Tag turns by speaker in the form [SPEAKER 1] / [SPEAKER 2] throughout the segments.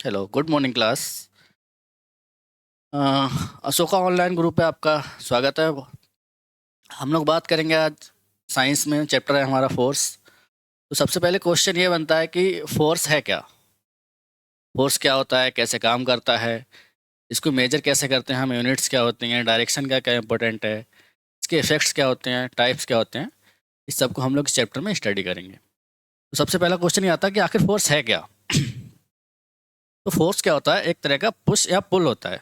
[SPEAKER 1] Hello, good morning class. Ashoka online group पे आपका स्वागत है। हम लोग बात करेंगे आज साइंस में, चैप्टर है हमारा फोर्स। तो सबसे पहले क्वेश्चन ये बनता है कि फोर्स है क्या। फोर्स क्या होता है, कैसे काम करता है, इसको मेजर कैसे करते हैं हम, यूनिट्स क्या होती हैं, डायरेक्शन का क्या इंपॉर्टेंट है, इसके इफेक्ट्स क्या होते हैं, टाइप्स क्या होते हैं। इस सब को हम लोग इस चैप्टर में स्टडी करेंगे। तो सबसे पहला क्वेश्चन ये आता है कि आखिर फोर्स है क्या। तो फोर्स क्या होता है, एक तरह का पुश या पुल होता है।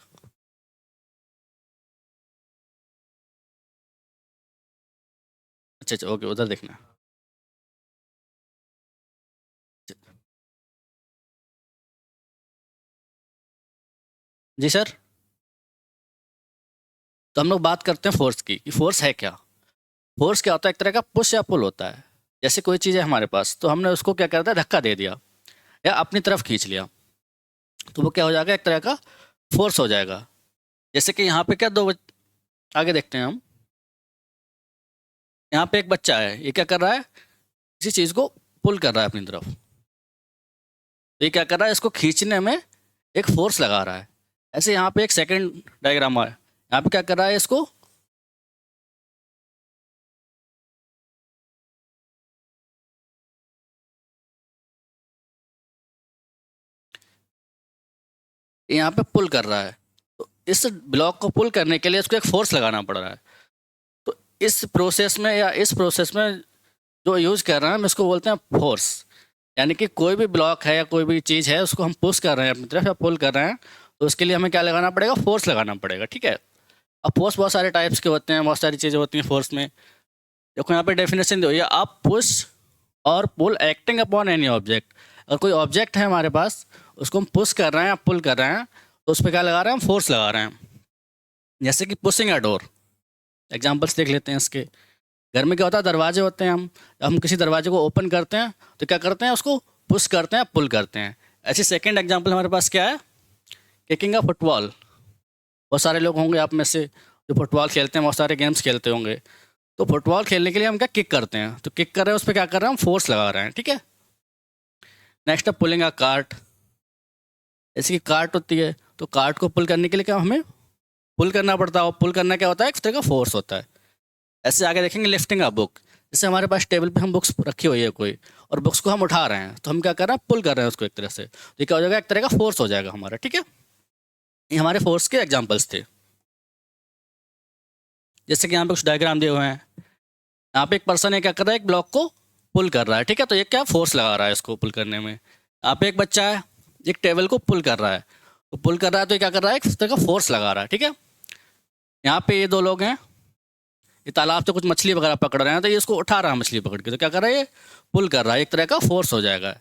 [SPEAKER 1] अच्छा अच्छा, ओके, उधर देखना। जी सर। तो हम लोग बात करते हैं फोर्स की कि फोर्स है क्या। फोर्स क्या होता है, एक तरह का पुश या पुल होता है। जैसे कोई चीज़ है हमारे पास, तो हमने उसको क्या करता है, धक्का दे दिया या अपनी तरफ खींच लिया, तो वो क्या हो जाएगा, एक तरह का फोर्स हो जाएगा। जैसे कि यहाँ पे क्या आगे देखते हैं हम। यहाँ पे एक बच्चा है, ये क्या कर रहा है, किसी चीज़ को पुल कर रहा है अपनी तरफ। तो ये क्या कर रहा है, इसको खींचने में एक फोर्स लगा रहा है। ऐसे यहाँ पे एक सेकंड डायग्राम है, यहाँ पे क्या कर रहा है, इसको यहाँ पे पुल कर रहा है। तो इस ब्लॉक को पुल करने के लिए इसको एक फोर्स लगाना पड़ रहा है। तो इस प्रोसेस में या इस प्रोसेस में जो यूज़ कर रहे हैं हम इसको बोलते हैं फोर्स। यानी कि कोई भी ब्लॉक है या कोई भी चीज़ है उसको हम पुश कर रहे हैं अपनी तरफ या पुल कर रहे हैं, तो उसके लिए हमें क्या लगाना पड़ेगा, फोर्स लगाना पड़ेगा। ठीक है। अब फोर्स बहुत सारे टाइप्स के होते हैं, बहुत सारी चीज़ें होती हैं फोर्स में। देखो यहाँ पे डेफिनेशन दी हुई है, आप पुश और पुल एक्टिंग अपॉन एनी ऑब्जेक्ट। अगर कोई ऑब्जेक्ट है हमारे पास, उसको हम पुश कर रहे हैं या पुल कर रहे हैं, तो उस पर क्या लगा रहे हैं, हम फोर्स लगा रहे हैं। जैसे कि पुशिंग अ डोर, एग्जाम्पल्स देख लेते हैं इसके। घर में क्या होता है, दरवाजे होते हैं, हम किसी दरवाजे को ओपन करते हैं तो क्या करते हैं, उसको पुश करते हैं, पुल करते हैं। ऐसी सेकंड एग्जांपल हमारे पास क्या है, किकिंग अ फुटबॉल। बहुत सारे लोग होंगे आप में से जो फुटबॉल खेलते हैं, बहुत सारे गेम्स खेलते होंगे। तो फुटबॉल खेलने के लिए हम क्या किक करते हैं, तो किक कर रहे हैं, उस पर क्या कर रहे हैं, हम फोर्स लगा रहे हैं। ठीक है। नेक्स्ट है पुलिंग अ कार्ट। जैसे कि कार्ट होती है, तो कार्ट को पुल करने के लिए क्या हमें पुल करना पड़ता है, और पुल करना क्या होता है, एक तरह का फोर्स होता है। ऐसे आगे देखेंगे लिफ्टिंग अ बुक। जैसे हमारे पास टेबल पे हम बुक्स रखी हुई है कोई, और बुक्स को हम उठा रहे हैं, तो हम क्या कर रहे हैं, पुल कर रहे हैं उसको एक तरह से, तो ये क्या हो जाएगा, एक तरह का फोर्स हो जाएगा हमारा। ठीक है। ये हमारे फोर्स के एग्जांपल्स थे। जैसे कि यहाँ पे कुछ डायग्राम दिए हुए हैं। यहाँ पे एक पर्सन है, क्या कर रहा है, एक ब्लॉक को पुल कर रहा है। ठीक है। तो ये क्या फोर्स लगा रहा है इसको पुल करने में। यहाँ पे एक बच्चा है, एक टेबल को पुल कर रहा है। तो पुल कर रहा है, तो ये क्या कर रहा है, एक तरह का फोर्स लगा रहा है। ठीक है। यहाँ पे ये दो लोग हैं, ये तालाब से कुछ मछली वगैरह पकड़ रहे हैं, तो ये इसको उठा रहा है मछली पकड़ के, तो क्या कर रहा है, ये पुल कर रहा है, एक तरह का फोर्स हो जाएगा।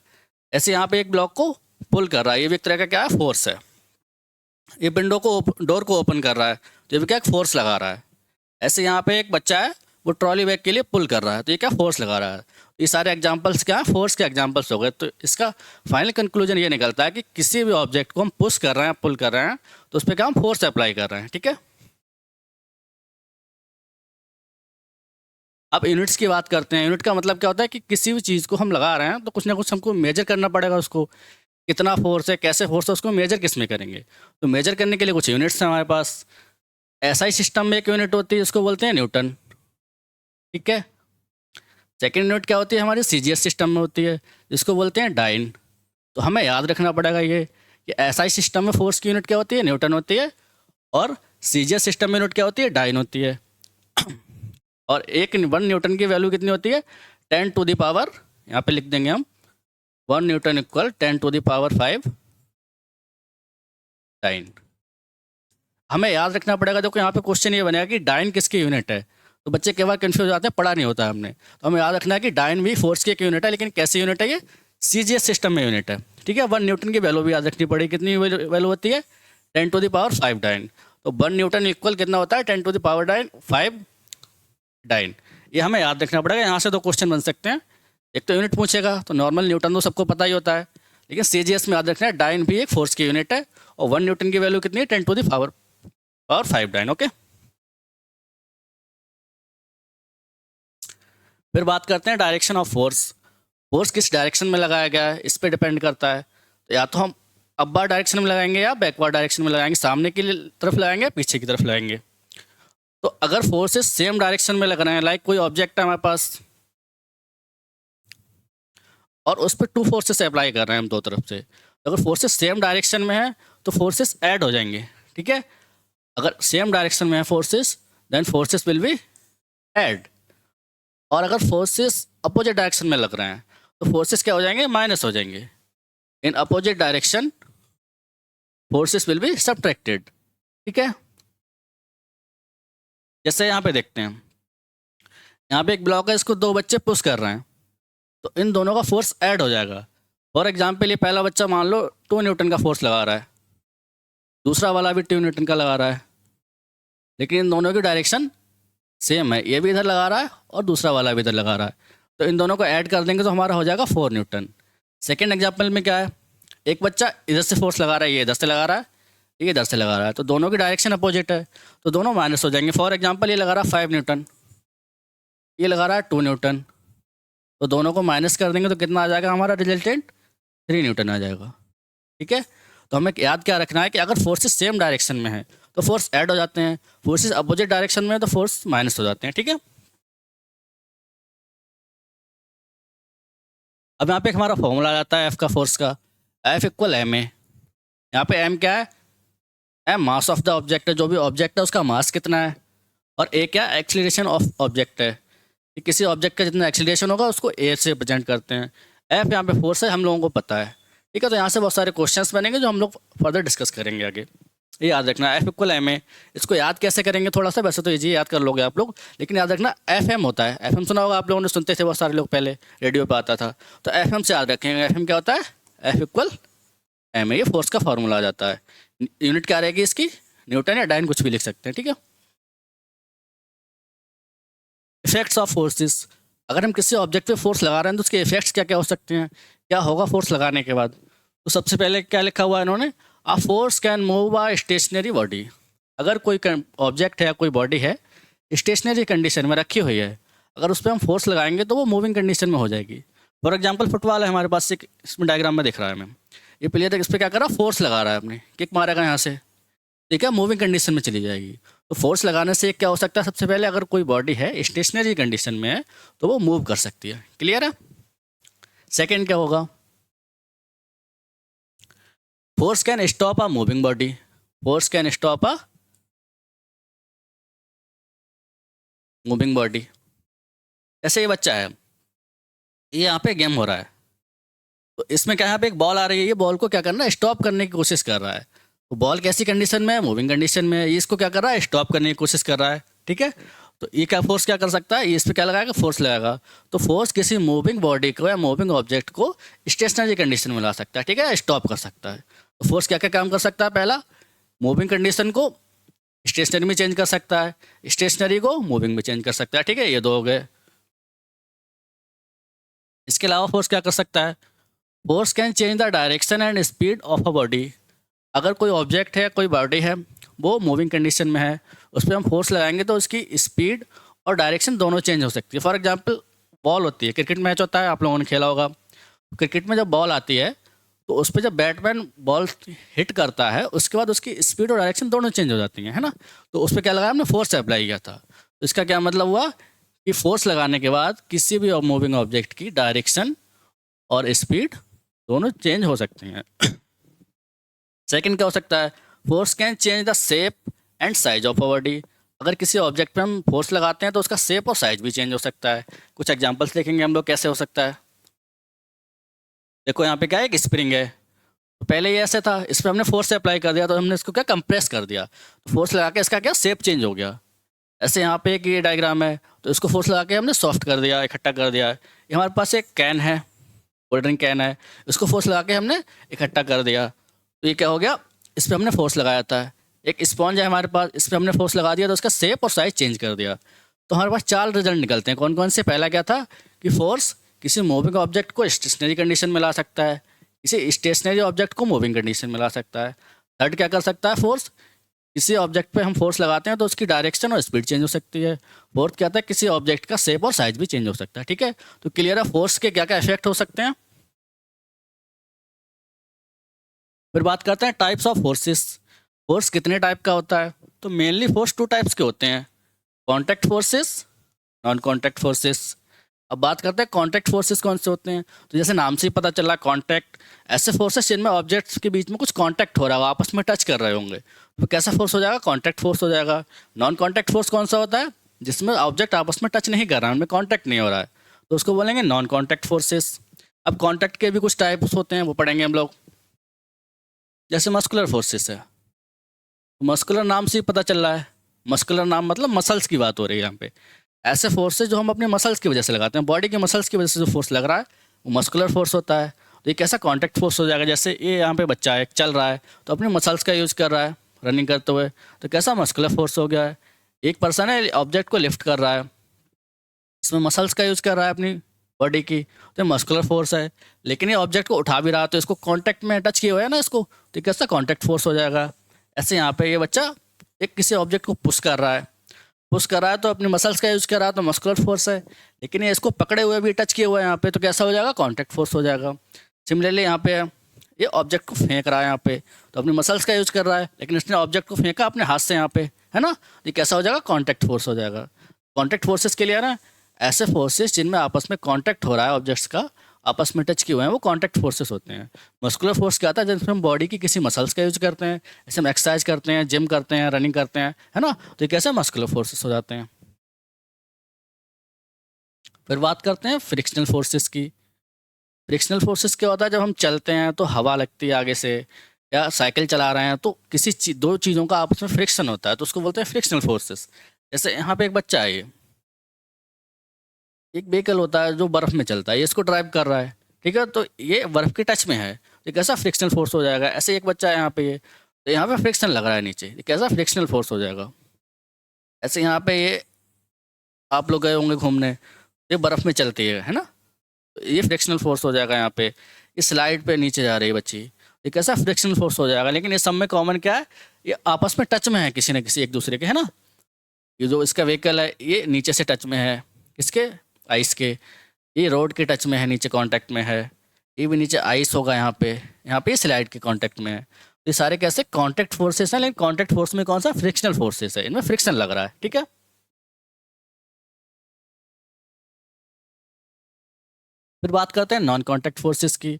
[SPEAKER 1] ऐसे यहाँ पे एक ब्लॉक को पुल कर रहा है, ये भी एक तरह का क्या है, फोर्स है। ये विंडो को डोर को ओपन कर रहा है, तो ये भी क्या, एक फोर्स लगा रहा है। ऐसे यहाँ पे एक बच्चा है, वो ट्रॉली बैग के लिए पुल कर रहा है, तो ये क्या, फोर्स लगा रहा है। ये सारे एग्जाम्पल्स क्या है, फोर्स के एग्जाम्पल्स हो गए। तो इसका फाइनल कंक्लूजन ये निकलता है कि किसी भी ऑब्जेक्ट को हम पुश कर रहे हैं, पुल कर रहे हैं, तो उस पर क्या, हम फोर्स अप्लाई कर रहे हैं। ठीक है। अब यूनिट्स की बात करते हैं। यूनिट का मतलब क्या होता है कि किसी भी चीज़ को हम लगा रहे हैं, तो कुछ ना कुछ हमको मेजर करना पड़ेगा उसको, कितना फोर्स है, कैसे फोर्स है, उसको मेजर किस में करेंगे। तो मेजर करने के लिए कुछ यूनिट्स हैं हमारे पास। एसआई सिस्टम में एक यूनिट होती है, उसको बोलते हैं न्यूटन। ठीक है। सेकेंड यूनिट क्या होती है, हमारी सीजीएस सिस्टम में होती है, जिसको बोलते हैं डाइन। तो हमें याद रखना पड़ेगा ये कि एसआई सिस्टम में फोर्स की यूनिट क्या होती है, न्यूटन होती है, और सीजीएस सिस्टम में यूनिट क्या होती है, डाइन होती है। और एक 1 न्यूटन की वैल्यू कितनी होती है, 10⁻, यहाँ पे लिख देंगे हम, 1 न्यूटन इक्वल 10⁵ डाइन। हमें याद रखना पड़ेगा। देखो यहाँ पे क्वेश्चन ये बनेगा कि डाइन किसकी यूनिट है, तो बच्चे कई बार कंफ्यूज हो जाते हैं, पढ़ा नहीं होता है हमने। तो हमें याद रखना है कि डाइन भी फोर्स की एक यूनिट है, लेकिन कैसी यूनिट है, ये सीजीएस सिस्टम में यूनिट है। ठीक है। 1 न्यूटन की वैल्यू भी याद रखनी पड़ेगी, कितनी वैल्यू होती है, 10⁵ डाइन। तो 1 न्यूटन इक्वल कितना होता है, 10⁵ डाइन। ये हमें याद रखना पड़ेगा। यहाँ से दो क्वेश्चन बन सकते हैं, एक तो यूनिट पूछेगा, तो नॉर्मल न्यूटन तो सबको पता ही होता है, लेकिन सीजीएस में याद रखना है डाइन भी एक फोर्स की यूनिट है, और 1 न्यूटन की वैल्यू कितनी है, 10⁵ डाइन। ओके। फिर बात करते हैं डायरेक्शन ऑफ फोर्स। फोर्स किस डायरेक्शन में लगाया गया है, इस पर डिपेंड करता है। तो या तो हम अपवर्ड डायरेक्शन में लगाएंगे या बैकवर्ड डायरेक्शन में लगाएंगे, सामने की तरफ लगाएंगे या पीछे की तरफ लगाएंगे। तो अगर फोर्सेस सेम डायरेक्शन में लग रहे हैं, लाइक कोई ऑब्जेक्ट है हमारे पास और उस पर टू फोर्सेस अप्लाई कर रहे हैं हम दो तरफ से, तो अगर फोर्सेस सेम डायरेक्शन में है तो फोर्सेस ऐड हो जाएंगे, ठीक है। अगर सेम डायरेक्शन में है forces, then forces will be add. और अगर फोर्सेस अपोजिट डायरेक्शन में लग रहे हैं तो फोर्सेस क्या हो जाएंगे, माइनस हो जाएंगे। In opposite direction forces will be subtracted, ठीक है। जैसे यहाँ पे देखते हैं, यहाँ पे एक ब्लॉक है, इसको दो बच्चे पुश कर रहे हैं, तो इन दोनों का फोर्स ऐड हो जाएगा। फॉर एग्जाम्पल ये पहला बच्चा मान लो 2 न्यूटन का फोर्स लगा रहा है, दूसरा वाला भी 2 न्यूटन का लगा रहा है, लेकिन इन दोनों की डायरेक्शन सेम है, ये भी इधर लगा रहा है और दूसरा वाला भी इधर लगा रहा है, तो इन दोनों को ऐड कर देंगे तो हमारा हो जाएगा 4 न्यूटन। सेकेंड एग्जाम्पल में क्या है, एक बच्चा इधर से फोर्स लगा रहा है, ये इधर से लगा रहा है, ये इधर से लगा रहा है, तो दोनों की डायरेक्शन अपोजिट है, तो दोनों माइनस हो जाएंगे। फॉर एग्जाम्पल ये लगा रहा है 5 न्यूटन, ये लगा रहा है 2 न्यूटन, तो दोनों को माइनस कर देंगे तो कितना आ जाएगा हमारा रिजल्टेंट, 3 न्यूटन आ जाएगा, ठीक है। तो हमें याद क्या रखना है कि अगर फोर्सेस सेम डायरेक्शन में है तो फोर्स ऐड हो जाते हैं, फोर्सेस अपोजिट डायरेक्शन में है तो फोर्स माइनस हो जाते हैं, ठीक है। अब यहाँ पे हमारा फॉर्मूला आ जाता है एफ का, फोर्स का, एफ इक्वल एम ए। यहाँ पे एम क्या है, M mass of the object है, जो भी ऑब्जेक्ट है उसका मास कितना है, और ए क्या, एक्सीलरेशन ऑफ ऑब्जेक्ट है, कि किसी ऑब्जेक्ट का जितना एक्सीलरेशन होगा उसको ए से रिप्रेजेंट करते हैं। एफ यहाँ पे फोर्स है, हम लोगों को पता है, ठीक है। तो यहाँ से बहुत सारे क्वेश्चंस बनेंगे जो हम लोग फर्दर डिस्कस करेंगे आगे, ये याद रखना। एफ इक्वल एम ए, इसको याद कैसे करेंगे थोड़ा सा, वैसे तो इजी याद कर लोगे आप लोग, लेकिन याद रखना एफ एम होता है। एफ एम सुना होगा आप लोगों ने, सुनते थे बहुत सारे लोग, पहले रेडियो पे आता था, तो एफ एम से याद रखेंगे। एफ एम क्या होता है, एफ इक्वल एम ए, ये फोर्स का फॉर्मूला आ जाता है। यूनिट क्या रहेगी इसकी, न्यूटन या डाइन कुछ भी लिख सकते हैं, ठीक है। इफेक्ट्स ऑफ फोर्सेस, अगर हम किसी ऑब्जेक्ट पे फोर्स लगा रहे हैं तो उसके इफेक्ट्स क्या क्या हो सकते हैं, क्या होगा फोर्स लगाने के बाद। तो सबसे पहले क्या लिखा हुआ है इन्होंने, a force can move a stationary body. अगर कोई ऑब्जेक्ट है या कोई बॉडी है स्टेशनरी कंडीशन में रखी हुई है, अगर उस पर हम फोर्स लगाएंगे तो वो मूविंग कंडीशन में हो जाएगी। फॉर एग्जाम्पल फुटबॉल है हमारे पास, एक इसमें डायग्राम में दिख रहा है हमें, ये प्लेयर इस पर क्या कर रहा है, फोर्स लगा रहा है, अपने किक मारेगा यहाँ से, ठीक है, मूविंग कंडीशन में चली जाएगी। तो फोर्स लगाने से क्या हो सकता है, सबसे पहले अगर कोई बॉडी है स्टेशनरी कंडीशन में है तो वो मूव कर सकती है, क्लियर है। सेकंड क्या होगा, force can stop a moving body, force can stop a moving body. ऐसे ये बच्चा है, ये यहाँ पे गेम हो रहा है, तो इसमें क्या है, यहाँ पे एक बॉल आ रही है, ये बॉल को क्या करना है, स्टॉप करने की कोशिश कर रहा है। तो बॉल कैसी कंडीशन में है, मूविंग कंडीशन में है, ये इसको क्या कर रहा है, स्टॉप करने की कोशिश कर रहा है, ठीक है। तो ये क्या फोर्स क्या कर सकता है, ये इस पर क्या लगाएगा, फोर्स लगाएगा। तो फोर्स किसी मूविंग बॉडी को या मूविंग ऑब्जेक्ट को स्टेशनरी कंडीशन में ला सकता है, ठीक है, स्टॉप कर सकता है। तो फोर्स क्या क्या काम कर सकता है, पहला मूविंग कंडीशन को स्टेशनरी में चेंज कर सकता है, स्टेशनरी को मूविंग में चेंज कर सकता है, ठीक है, ये दो हो गए। इसके अलावा फोर्स क्या कर सकता है, force can change the direction and speed of a body. अगर कोई ऑब्जेक्ट है, कोई बॉडी है, वो मूविंग कंडीशन में है, उस पर हम फोर्स लगाएंगे तो उसकी स्पीड और डायरेक्शन दोनों चेंज हो सकती है। फॉर एग्जांपल बॉल होती है, क्रिकेट मैच होता है, आप लोगों ने खेला होगा, क्रिकेट में जब बॉल आती है तो उस पर जब बैट्समैन बॉल हिट करता है उसके बाद उसकी स्पीड और डायरेक्शन दोनों चेंज हो जाती हैं, है ना। तो उस पर क्या लगाया हमने, फोर्स अप्लाई किया था। तो इसका क्या मतलब हुआ कि फोर्स लगाने के बाद किसी भी मूविंग ऑब्जेक्ट की डायरेक्शन और स्पीड दोनों चेंज हो सकती हैं। सेकंड क्या हो सकता है, force can change the shape and size of a body. अगर किसी ऑब्जेक्ट पे हम फोर्स लगाते हैं तो उसका शेप और साइज भी चेंज हो सकता है। कुछ एग्जांपल्स देखेंगे हम लोग कैसे हो सकता है। देखो यहाँ पे क्या है, एक स्प्रिंग है, तो पहले ये ऐसे था, इस पर हमने फोर्स से अप्लाई कर दिया तो हमने इसको क्या कंप्रेस कर दिया, तो फोर्स लगा के इसका क्या शेप चेंज हो गया। ऐसे यहाँ पे एक ये डायग्राम है, तो इसको फोर्स लगा के हमने सॉफ्ट कर दिया, इकट्ठा कर दिया। ये हमारे पास एक कैन है, कोल्ड ड्रिंक कैन है, इसको फोर्स लगा के हमने इकट्ठा कर दिया, तो ये क्या हो गया, इस पर हमने फोर्स लगाया था। एक स्पॉन्ज है हमारे पास, इस पर हमने फोर्स लगा दिया तो उसका शेप और साइज चेंज कर दिया। तो हमारे पास 4 रिजल्ट निकलते हैं, कौन कौन से। पहला क्या था कि फोर्स किसी मूविंग ऑब्जेक्ट को स्टेशनरी कंडीशन में ला सकता है, किसी स्टेशनरी ऑब्जेक्ट को मूविंग कंडीशन में ला सकता है। थर्ड क्या कर सकता है, फोर्स किसी ऑब्जेक्ट पे हम फोर्स लगाते हैं तो उसकी डायरेक्शन और स्पीड चेंज हो सकती है। फोर्थ क्या था, किसी ऑब्जेक्ट का शेप और साइज भी चेंज हो सकता है, ठीक है। तो क्लियर है फोर्स के क्या क्या इफेक्ट हो सकते हैं। फिर बात करते हैं टाइप्स ऑफ फोर्सेस। फोर्स कितने टाइप का होता है? तो मेनली फोर्स टू टाइप्स के होते हैं, contact forces, non contact forces. अब बात करते हैं कॉन्टैक्ट फोर्सेस कौन से होते हैं। तो जैसे नाम से ही पता चल रहा है कॉन्टैक्ट, ऐसे फोर्सेस जिनमें ऑब्जेक्ट्स के बीच में कुछ कॉन्टैक्ट हो रहा है, आपस में टच कर रहे होंगे, तो कैसा फोर्स हो जाएगा? कॉन्टैक्ट फोर्स हो जाएगा। नॉन कॉन्टैक्ट फोर्स कौन सा होता है? जिसमें ऑब्जेक्ट आपस में टच नहीं कर रहा है, उनमें कॉन्टैक्ट नहीं हो रहा है, तो उसको बोलेंगे नॉन कॉन्टैक्ट फोर्सेस। अब कॉन्टैक्ट के भी कुछ टाइप्स होते हैं, वो पढ़ेंगे हम लोग। जैसे मस्कुलर फोर्सेस है, मस्कुलर नाम से ही पता चल रहा है, मस्कुलर नाम मतलब मसल्स की बात हो रही है यहाँ पे। ऐसे फोर्सेस जो हम अपने मसल्स की वजह से लगाते हैं, बॉडी के मसल्स की वजह से जो फोर्स लग रहा है वो मस्कुलर फोर्स होता है। तो ये कैसा कॉन्टैक्ट फोर्स हो जाएगा? जैसे ये यहाँ पे बच्चा है, चल रहा है, तो अपने मसल्स का यूज़ कर रहा है रनिंग करते हुए, तो कैसा मस्कुलर फोर्स हो गया है। एक पर्सन है, ऑब्जेक्ट को लिफ्ट कर रहा है, इसमें मसल्स का यूज़ कर रहा है अपनी बॉडी की, तो मस्कुलर फोर्स है। लेकिन ये ऑब्जेक्ट को उठा भी रहा है, तो इसको कॉन्टैक्ट में टच किए हुए है ना इसको, तो ये कैसा कॉन्टैक्ट फोर्स हो जाएगा। ऐसे यहाँ पे ये बच्चा एक किसी ऑब्जेक्ट को पुश कर रहा है, पुश कर रहा है तो अपने मसल्स का यूज़ कर रहा है, तो मस्कुलर फोर्स है। लेकिन ये इसको पकड़े हुए भी टच किए हुए हैं यहाँ पे, तो कैसा हो जाएगा? कॉन्टैक्ट फोर्स हो जाएगा। सिमिलरली यहाँ पे ये ऑब्जेक्ट को फेंक रहा है यहाँ पे, तो अपनी मसल्स का यूज़ कर रहा है, लेकिन इसने ऑब्जेक्ट को फेंका अपने हाथ से यहाँ पे, है ना, ये कैसा हो जाएगा? कॉन्टैक्ट फोर्स हो जाएगा। कॉन्टैक्ट फोर्सेस के लिए है ना, ऐसे फोर्सेस जिनमें आपस में कॉन्टैक्ट हो रहा है, ऑब्जेक्ट्स का आपस में टच किए हुए हैं, वो कॉन्टैक्ट फोर्सेस होते हैं। मस्कुलर फोर्स क्या आता है? जिसमें हम बॉडी की किसी मसल्स का यूज़ करते हैं, जैसे हम एक्सरसाइज करते हैं, जिम करते हैं, रनिंग करते हैं, है ना, तो ये कैसे मस्कुलर फोर्सेस हो जाते हैं। फिर बात करते हैं फ्रिक्शनल फोर्सेस की। फ्रिक्शनल फोर्सेस क्या होता है? जब हम चलते हैं तो हवा लगती है आगे से, या साइकिल चला रहे हैं तो दो चीज़ों का आपस में फ्रिक्शन होता है, तो उसको बोलते हैं फ्रिक्शनल फोर्सेस। जैसे यहाँ पे एक बच्चा है, ये एक व्हीकल होता है जो बर्फ़ में चलता है, ये इसको ड्राइव कर रहा है, ठीक है, तो ये बर्फ़ के टच में है, ये कैसा फ्रिक्शनल फोर्स हो जाएगा। ऐसे एक बच्चा है यहाँ पे, ये तो यहाँ पे फ्रिक्शन लग रहा है नीचे, ये कैसा फ्रिक्शनल फोर्स हो जाएगा। ऐसे यहाँ पे ये आप लोग गए होंगे घूमने, ये बर्फ़ में चलती है ना, ये फ्रिक्शनल फोर्स हो जाएगा यहाँ पे। इस स्लाइड पे नीचे जा रही है बच्ची, ये कैसा फ्रिक्शनल फोर्स हो जाएगा। लेकिन ये सब में कॉमन क्या है? ये आपस में टच में है किसी न किसी एक दूसरे के, है ना। ये जो इसका व्हीकल है ये नीचे से टच में है, किसके? आइस के। ये रोड के टच में है, नीचे कांटेक्ट में है। ये भी नीचे आइस होगा यहाँ पे स्लाइड के कांटेक्ट में है। तो ये सारे कैसे कांटेक्ट फोर्सेस हैं, लेकिन कांटेक्ट फोर्स में कौन सा? फ्रिक्शनल फोर्सेस है, इनमें फ्रिक्शन लग रहा है, ठीक है। फिर बात करते हैं नॉन कॉन्टैक्ट फोर्सेस की।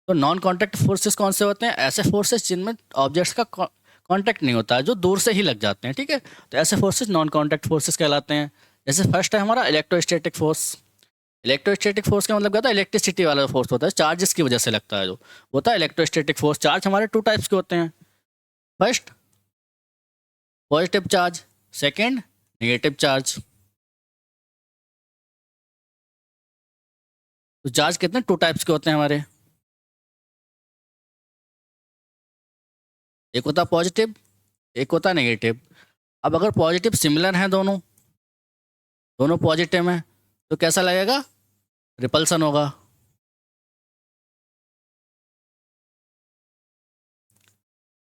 [SPEAKER 1] तो नॉन कॉन्टैक्ट फोर्सेस कौन से होते हैं? ऐसे फोर्सेस जिनमें ऑब्जेक्ट्स का कॉन्टैक्ट नहीं होता है, जो दूर से ही लग जाते हैं, ठीक है, तो ऐसे फोर्सेस नॉन कॉन्टैक्ट फोर्सेस कहलाते हैं। जैसे फर्स्ट है हमारा इलेक्ट्रोस्टैटिक फोर्स। इलेक्ट्रोस्टैटिक फोर्स का मतलब क्या होता है? इलेक्ट्रिसिटी वाला फोर्स होता है, चार्जेस की वजह से लगता है, जो होता है इलेक्ट्रोस्टैटिक फोर्स। चार्ज हमारे टू टाइप्स के होते हैं, first positive charge, second negative charge. तो चार्ज कितने टू टाइप्स के होते हैं हमारे? एक होता है पॉजिटिव, एक होता है नेगेटिव। अब अगर पॉजिटिव सिमिलर हैं दोनों, दोनों पॉजिटिव हैं, तो कैसा लगेगा? रिपल्सन होगा।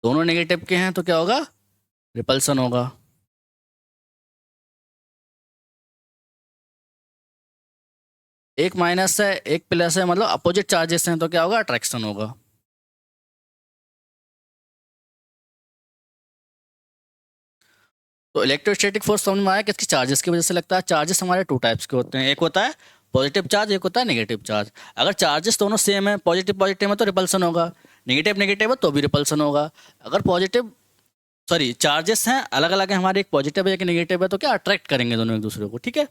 [SPEAKER 1] दोनों नेगेटिव के हैं तो क्या होगा? रिपल्सन होगा। एक माइनस है एक प्लस है, मतलब अपोजिट चार्जेस हैं, तो क्या होगा? अट्रैक्शन होगा। तो इलेक्ट्रोस्टैटिक फोर्स समझ में आया किसकी? चार्जेस की वजह से लगता है। चार्जेस हमारे टू टाइप्स के होते हैं, एक होता है पॉजिटिव चार्ज, एक होता है नेगेटिव चार्ज। अगर चार्जेस दोनों सेम है, पॉजिटिव पॉजिटिव है, तो रिपल्सन होगा। नेगेटिव नेगेटिव है तो भी रिपल्सन होगा। अगर पॉजिटिव सॉरी चार्जेस हैं अलग अलग है हमारे, एक पॉजिटिव है एक नेगेटिव है, तो क्या अट्रैक्ट करेंगे दोनों एक दूसरे को, ठीक है।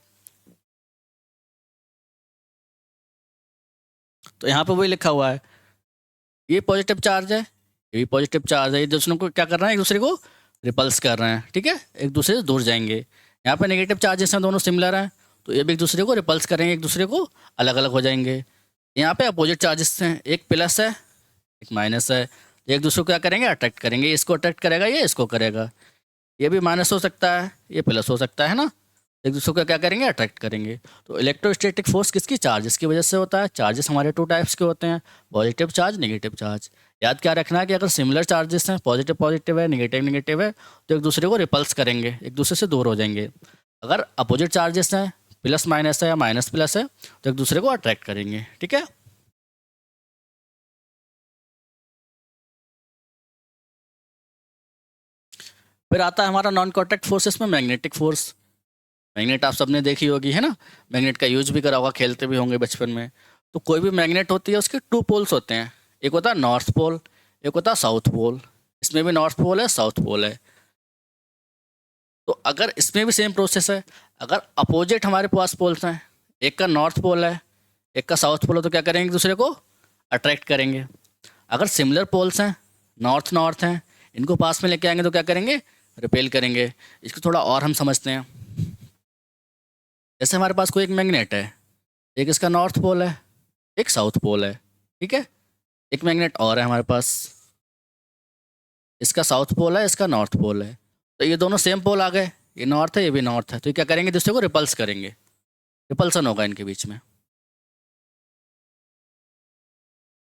[SPEAKER 1] तो यहाँ पे वही लिखा हुआ है, ये पॉजिटिव चार्ज है, ये भी पॉजिटिव चार्ज है, ये दूसरों को क्या कर रहे हैं? एक दूसरे को रिपल्स कर रहे हैं, ठीक है, एक दूसरे से दूर जाएंगे। यहाँ पे नेगेटिव चार्जेस हैं, दोनों सिमिलर हैं, तो ये भी एक दूसरे को रिपल्स करेंगे, एक दूसरे को अलग अलग हो जाएंगे। यहाँ पे अपोजिट चार्जेस हैं, एक प्लस है एक माइनस है, एक दूसरे को क्या करेंगे? अट्रैक्ट करेंगे, ये इसको अट्रैक्ट करेगा, ये इसको करेगा। ये भी माइनस हो सकता है, ये प्लस हो सकता है ना, एक दूसरे को क्या करेंगे? अट्रैक्ट करेंगे। तो इलेक्ट्रोस्टैटिक फोर्स किसकी? चार्जेस की वजह से होता है। चार्जेस हमारे टू टाइप्स के होते हैं, पॉजिटिव चार्ज नेगेटिव चार्ज। याद क्या रखना है कि अगर सिमिलर चार्जेस हैं, पॉजिटिव पॉजिटिव है नेगेटिव नेगेटिव है, तो एक दूसरे को रिपल्स करेंगे, एक दूसरे से दूर हो जाएंगे। अगर अपोजिट चार्जेस हैं, प्लस माइनस है या माइनस प्लस है, तो एक दूसरे को अट्रैक्ट करेंगे, ठीक है। फिर आता है हमारा नॉन कॉन्टैक्ट फोर्सेस में मैग्नेटिक फोर्स। मैग्नेट आप सबने देखी होगी, है ना, मैग्नेट का यूज भी करा होगा, खेलते भी होंगे बचपन में। तो कोई भी मैग्नेट होती है उसके टू पोल्स होते हैं, एक होता है नॉर्थ पोल, एक होता है साउथ पोल। इसमें भी नॉर्थ पोल है, साउथ पोल है। तो अगर इसमें भी सेम प्रोसेस है, अगर अपोजिट हमारे पास पोल्स हैं, एक का नॉर्थ पोल है एक का साउथ पोल है, तो क्या करेंगे, दूसरे को अट्रैक्ट करेंगे। अगर सिमिलर पोल्स हैं, नॉर्थ नॉर्थ हैं, इनको पास में लेके आएंगे तो क्या करेंगे, रिपेल करेंगे। इसको थोड़ा और हम समझते हैं। जैसे हमारे पास कोई एक मैग्नेट है, एक इसका नॉर्थ पोल है, एक साउथ पोल है, ठीक है। एक मैग्नेट और है हमारे पास, इसका साउथ पोल है, इसका नॉर्थ पोल है। तो ये दोनों सेम पोल आ गए, ये नॉर्थ है ये भी नॉर्थ है, तो ये क्या करेंगे, दूसरे को रिपल्स करेंगे, रिपल्सन होगा इनके बीच में।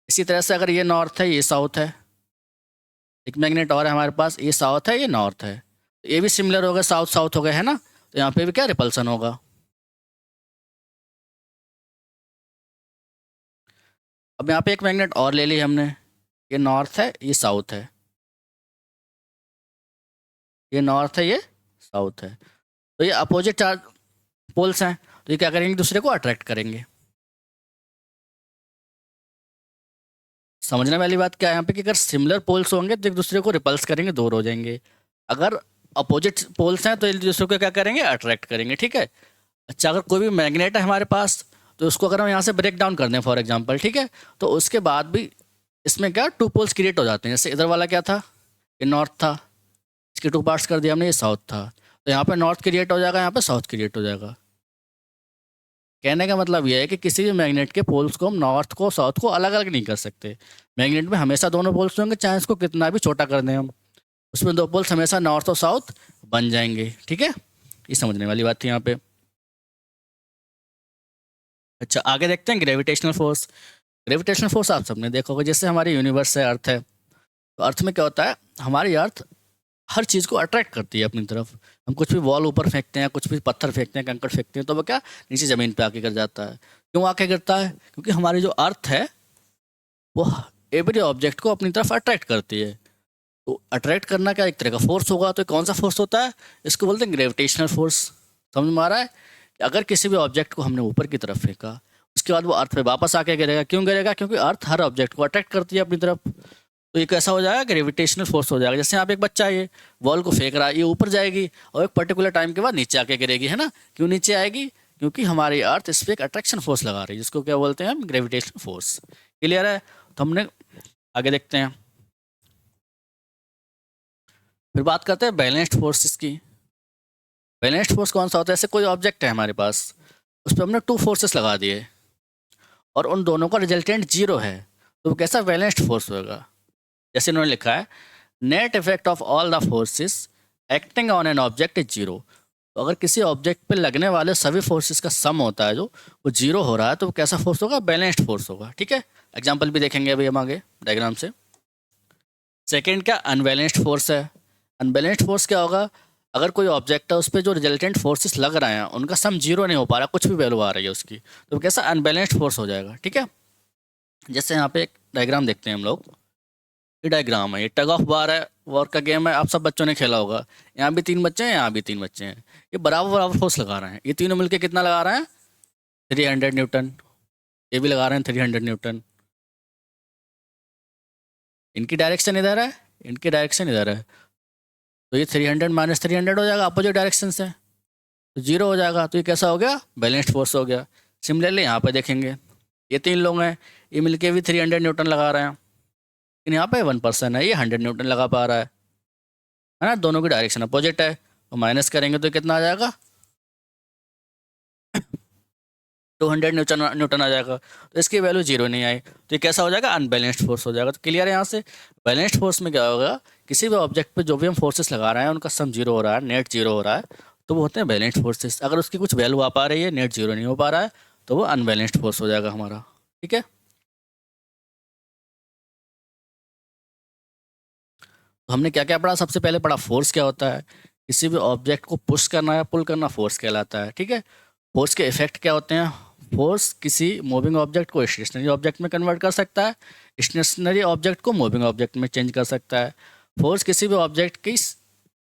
[SPEAKER 1] इसी तरह से अगर ये नॉर्थ है ये साउथ है, एक मैग्नेट और है हमारे पास, ये साउथ है ये नॉर्थ है, तो ये भी सिमिलर हो गए, साउथ साउथ हो गए, है ना। तो यहाँ पे भी क्या रिपल्सन होगा। अब यहाँ पे एक मैग्नेट और ले ली हमने, ये नॉर्थ है ये साउथ है, ये नॉर्थ है ये साउथ है, तो ये अपोजिट चार्ज पोल्स हैं, तो ये क्या करेंगे, दूसरे को अट्रैक्ट करेंगे। समझने वाली बात क्या है यहाँ पे कि अगर सिमिलर पोल्स होंगे तो एक दूसरे को रिपल्स करेंगे, दूर हो जाएंगे। अगर अपोजिट पोल्स हैं तो एक दूसरे को क्या करेंगे, अट्रैक्ट करेंगे, ठीक है। अच्छा, अगर कोई भी मैग्नेट है हमारे पास, तो उसको अगर हम यहाँ से ब्रेक डाउन कर दें फॉर एग्जांपल, ठीक है, तो उसके बाद भी इसमें क्या टू पोल्स क्रिएट हो जाते हैं। जैसे इधर वाला क्या था, ये नॉर्थ था, इसके टू पार्ट्स कर दिया हमने, ये साउथ था, तो यहाँ पे नॉर्थ क्रिएट हो जाएगा, यहाँ पे साउथ क्रिएट हो जाएगा। कहने का मतलब यह है कि किसी भी मैग्नेट के पोल्स को हम नॉर्थ को साउथ को अलग अलग नहीं कर सकते। मैग्नेट में हमेशा दोनों पोल्स होंगे, चाहे इसको कितना भी छोटा कर दें हम, उसमें दो पोल्स हमेशा नॉर्थ और साउथ बन जाएंगे, ठीक है। ये समझने वाली बात थी यहाँ पे। अच्छा, आगे देखते हैं ग्रेविटेशनल फोर्स। ग्रेविटेशनल फोर्स आप सबने देखा होगा, जैसे हमारी यूनिवर्स है, अर्थ है, तो अर्थ में क्या होता है, हमारी अर्थ हर चीज़ को अट्रैक्ट करती है अपनी तरफ। हम कुछ भी वॉल ऊपर फेंकते हैं, कुछ भी पत्थर फेंकते हैं, कंकड़ फेंकते हैं, तो वो क्या नीचे ज़मीन पे आके गिर जाता है। क्यों आके गिरता है, क्योंकि हमारी जो अर्थ है वो एवरी ऑब्जेक्ट को अपनी तरफ अट्रैक्ट करती है। तो अट्रैक्ट करना क्या एक तरह का फोर्स होगा, तो कौन सा फोर्स होता है, इसको बोलते हैं ग्रेविटेशनल फोर्स। समझ में आ रहा है कि अगर किसी भी ऑब्जेक्ट को हमने ऊपर की तरफ फेंका, उसके बाद वो अर्थ पे वापस आके गिरेगा। क्यों गिरेगा, क्योंकि अर्थ हर ऑब्जेक्ट को अट्रैक्ट करती है अपनी तरफ। तो ये कैसा हो जाएगा, ग्रेविटेशनल फोर्स हो जाएगा। जैसे यहाँ पे एक बच्चा है, ये बॉल को फेंक रहा है, ये ऊपर जाएगी और एक पर्टिकुलर टाइम के बाद नीचे आके गिरेगी, है ना। क्यों नीचे आएगी, क्योंकि हमारी अर्थ इस पर एक अट्रैक्शन फोर्स लगा रही है, जिसको क्या बोलते हैं हम, ग्रेविटेशनल फोर्स। क्लियर है। तो हमने आगे देखते हैं, फिर बात करते हैं बैलेंस्ड फोर्सेस की। बैलेंस्ड फोर्स कौन सा होता है, ऐसे कोई ऑब्जेक्ट है हमारे पास, उस पर हमने टू फोर्सेस लगा दिए और उन दोनों का रिजल्टेंट जीरो है, तो वो कैसा बैलेंस्ड फोर्स होगा। जैसे इन्होंने लिखा है, net effect of all the forces acting on an object is zero. तो अगर किसी ऑब्जेक्ट पे लगने वाले सभी फोर्सेस का सम होता है जो वो जीरो हो रहा है, तो वो कैसा फोर्स होगा, बैलेंस्ड फोर्स होगा, ठीक है। एग्जाम्पल भी देखेंगे अभी हम आगे डायग्राम से। सेकेंड क्या, अनबैलेंस्ड फोर्स है। अनबैलेंस्ड फोर्स क्या होगा, अगर कोई ऑब्जेक्ट है उस पर जो रिजल्टेंट फोर्सेस लग रहे हैं उनका सम जीरो नहीं हो पा रहा, कुछ भी वैल्यू आ रही है उसकी, तो कैसा अनबैलेंस्ड फोर्स हो जाएगा, ठीक है। जैसे यहाँ पे एक डायग्राम देखते हैं हम लोग, ये डायग्राम है, ये टग ऑफ वार है, वॉर का गेम है, आप सब बच्चों ने खेला होगा। यहाँ भी तीन बच्चे हैं, यहाँ भी तीन बच्चे हैं, ये बराबर बराबर फोर्स लगा रहे हैं। ये तीनों मिलकर कितना लगा रहे हैं, 300 न्यूटन। ये भी लगा रहे हैं 300 न्यूटन। इनकी डायरेक्शन इधर है, इनकी डायरेक्शन इधर है, तो ये 300 माइनस 300 हो जाएगा, अपोजिट डायरेक्शन से, तो जीरो हो जाएगा। तो ये कैसा हो गया, बैलेंस्ड फोर्स हो गया। सिमिलरली यहाँ पे देखेंगे, ये तीन लोग हैं, ये मिलके भी 300 न्यूटन लगा रहे हैं, लेकिन यहाँ पे 1 पर्सन है, ये 100 न्यूटन लगा पा रहा है ना। दोनों की डायरेक्शन अपोजिट है, तो माइनस करेंगे तो कितना आ जाएगा, 200 न्यूटन न्यूटन आ जाएगा। तो इसकी वैल्यू जीरो नहीं आई, तो ये कैसा हो जाएगा, अनबैलेंस्ड फोर्स हो जाएगा। तो क्लियर है यहाँ से। बैलेंस्ड फोर्स में क्या होगा, किसी भी ऑब्जेक्ट पे जो भी हम फोर्सेस लगा रहे हैं उनका सम जीरो हो रहा है, नेट जीरो हो रहा है, तो वो होते हैं बैलेंस्ड फोर्सेस। अगर उसकी कुछ वैल्यू आ पा रही है, नेट जीरो नहीं हो पा रहा है, तो वो अनबैलेंस्ड फोर्स हो जाएगा हमारा, ठीक है। तो हमने क्या क्या पढ़ा, सबसे पहले पढ़ा फोर्स क्या होता है, किसी भी ऑब्जेक्ट को पुश करना या पुल करना फोर्स कहलाता है, ठीक है। फोर्स के इफेक्ट क्या होते हैं, फोर्स किसी मूविंग ऑब्जेक्ट को स्टेशनरी ऑब्जेक्ट में कन्वर्ट कर सकता है, स्टेशनरी ऑब्जेक्ट को मूविंग ऑब्जेक्ट में चेंज कर सकता है। फोर्स किसी भी ऑब्जेक्ट की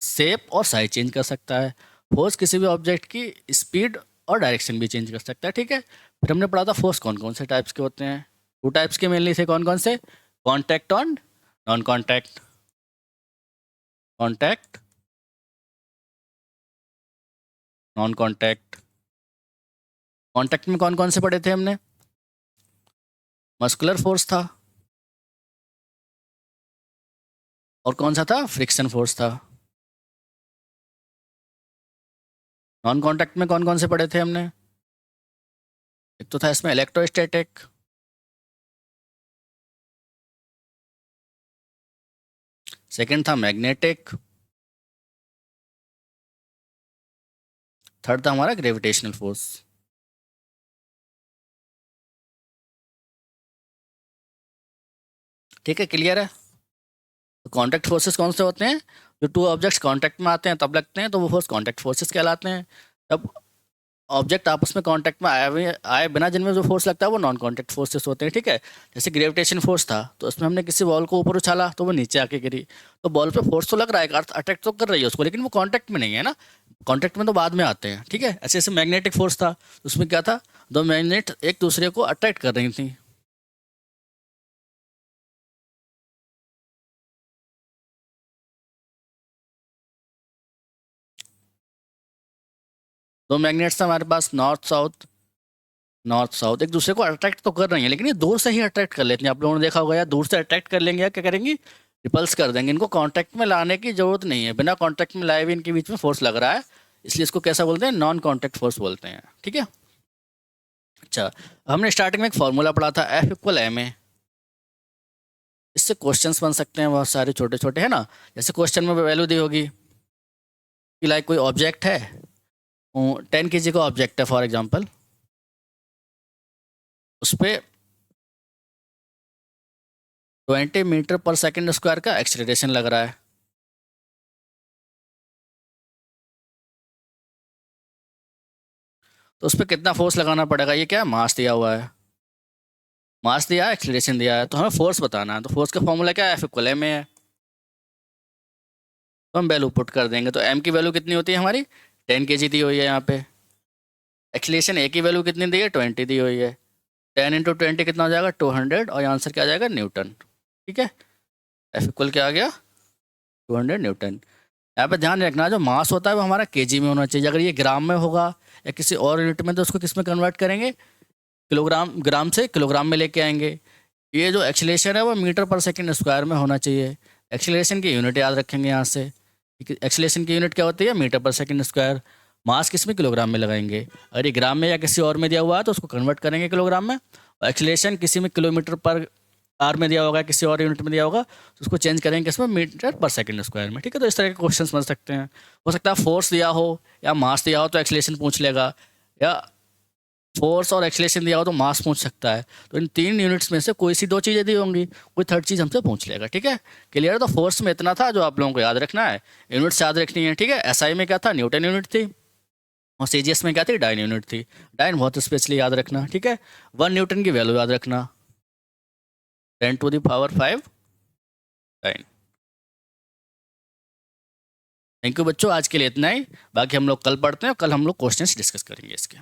[SPEAKER 1] शेप और साइज चेंज कर सकता है। फोर्स किसी भी ऑब्जेक्ट की स्पीड और डायरेक्शन भी चेंज कर सकता है, ठीक है। फिर हमने पढ़ा था फोर्स कौन कौन से टाइप्स के होते हैं। 2 टाइप्स के मेनली थे, कौन कौन से? कॉन्टैक्ट और non contact. Contact, non contact. Contact में कौन कौन से पढ़े थे हमने? मस्कुलर फोर्स था, और कौन सा था? फ्रिक्शन फोर्स था। नॉन कॉन्टैक्ट में कौन कौन से पढ़े थे हमने? एक तो था इसमें इलेक्ट्रोस्टैटिक, सेकंड था मैग्नेटिक, थर्ड था हमारा ग्रेविटेशनल फोर्स। ठीक है, क्लियर है? तो कांटेक्ट फोर्सेस कौन से होते हैं? जो 2 ऑब्जेक्ट्स कांटेक्ट में आते हैं तब लगते हैं, तो वो फोर्स कांटेक्ट फोर्सेस कहलाते हैं। तब ऑब्जेक्ट आपस में कांटेक्ट में आए बिना जिनमें जो फोर्स लगता है वो नॉन कांटेक्ट फोर्सेस होते हैं, ठीक है। जैसे ग्रेविटेशन फोर्स था, तो उसमें हमने किसी बॉल को ऊपर उछाला तो वो नीचे आके गिरी, तो बॉल पे फोर्स तो लग रहा है, अर्थ अट्रैक्ट तो कर रही है उसको, लेकिन वो कांटेक्ट में नहीं है ना। कांटेक्ट में तो बाद में आते हैं, ठीक है। ऐसे ऐसे मैग्नेटिक फोर्स था, उसमें क्या था? 2 मैग्नेट एक दूसरे को अट्रैक्ट कर रही थी। दो मैग्नेट्स था हमारे पास, नॉर्थ साउथ एक दूसरे को अट्रैक्ट तो कर रही हैं, लेकिन ये दूर से ही अट्रैक्ट कर लेती हैं। आप लोगों ने देखा होगा, या दूर से अट्रैक्ट कर लेंगे या क्या करेंगी? रिपल्स कर देंगे। इनको कांटेक्ट में लाने की जरूरत नहीं है, बिना कांटेक्ट में लाए भी इनके बीच में फोर्स लग रहा है, इसलिए इसको कैसा बोलते हैं? नॉन कांटेक्ट फोर्स बोलते हैं, ठीक है। अच्छा, हमने स्टार्टिंग में एक फॉर्मूला पढ़ा था, F=ma। इससे क्वेश्चंस बन सकते हैं बहुत सारे छोटे छोटे, है ना। जैसे क्वेश्चन में वैल्यू दी होगी कि लाइक कोई ऑब्जेक्ट है, 10 kg का ऑब्जेक्ट है फॉर एग्जाम्पल, उस पर 20 मीटर पर सेकंड स्क्वायर का एक्सेलरेशन लग रहा है। तो उस पर कितना फोर्स लगाना पड़ेगा? ये क्या है? मास दिया हुआ है, मास दिया है, एक्सेलरेशन दिया है, तो हमें फोर्स बताना है। तो फोर्स का फॉर्मूला क्या है? F=ma है। तो हम वैल्यू पुट कर देंगे, तो m की वैल्यू कितनी होती है हमारी? 10 kg दी हुई है यहाँ पे। एक्सेलरेशन a की वैल्यू कितनी दी है? 20 दी हुई है। 10 × 20 कितना हो जाएगा? 200, और आंसर क्या आ जाएगा? न्यूटन, ठीक है। F= क्या आ गया? 200 न्यूटन। यहाँ पे ध्यान रखना, जो मास होता है वो हमारा केजी में होना चाहिए। अगर ये ग्राम में होगा या किसी और यूनिट में, तो उसको किस में कन्वर्ट करेंगे? किलोग्राम, ग्राम से किलोग्राम में लेके आएंगे। ये जो एक्सेलरेशन है वो मीटर पर सेकंड स्क्वायर में होना चाहिए। एक्सेलरेशन की यूनिट याद रखेंगे यहाँ से। एक्सेलरेशन की यूनिट क्या होती है? मीटर पर सेकंड स्क्वायर। मास किस में? किलोग्राम में लगाएंगे। अगर ये ग्राम में या किसी और में दिया हुआ है तो उसको कन्वर्ट करेंगे किलोग्राम में। और एक्सेलरेशन किसी में किलोमीटर पर आर में दिया होगा, किसी और यूनिट में दिया होगा, तो उसको चेंज करेंगे किसमें? मीटर पर सेकंड स्क्वायर में, ठीक है। तो इस तरह के क्वेश्चन बन सकते हैं। हो सकता है फोर्स दिया हो या मास दिया हो तो एक्सेलरेशन पूछ लेगा, या फोर्स और एक्सेलरेशन दिया हो तो मास पूछ सकता है। तो इन 3 यूनिट्स में से कोई सी 2 चीज़ें दी होंगी, कोई थर्ड चीज़ हमसे पूछ लेगा, ठीक है। क्लियर है? तो फोर्स में इतना था जो आप लोगों को याद रखना है, यूनिट्स याद रखनी है, ठीक है। SI में क्या था? न्यूटन यूनिट थी, और CGS में क्या थी? डाइन यूनिट थी। डाइन बहुत स्पेशली याद रखना, ठीक है। 1 न्यूटन की वैल्यू याद रखना, 10⁵ डाइन। थैंक यू बच्चों, आज के लिए इतना ही। बाकी हम लोग कल पढ़ते हैं, और कल हम लोग क्वेश्चंस डिस्कस करेंगे इसके।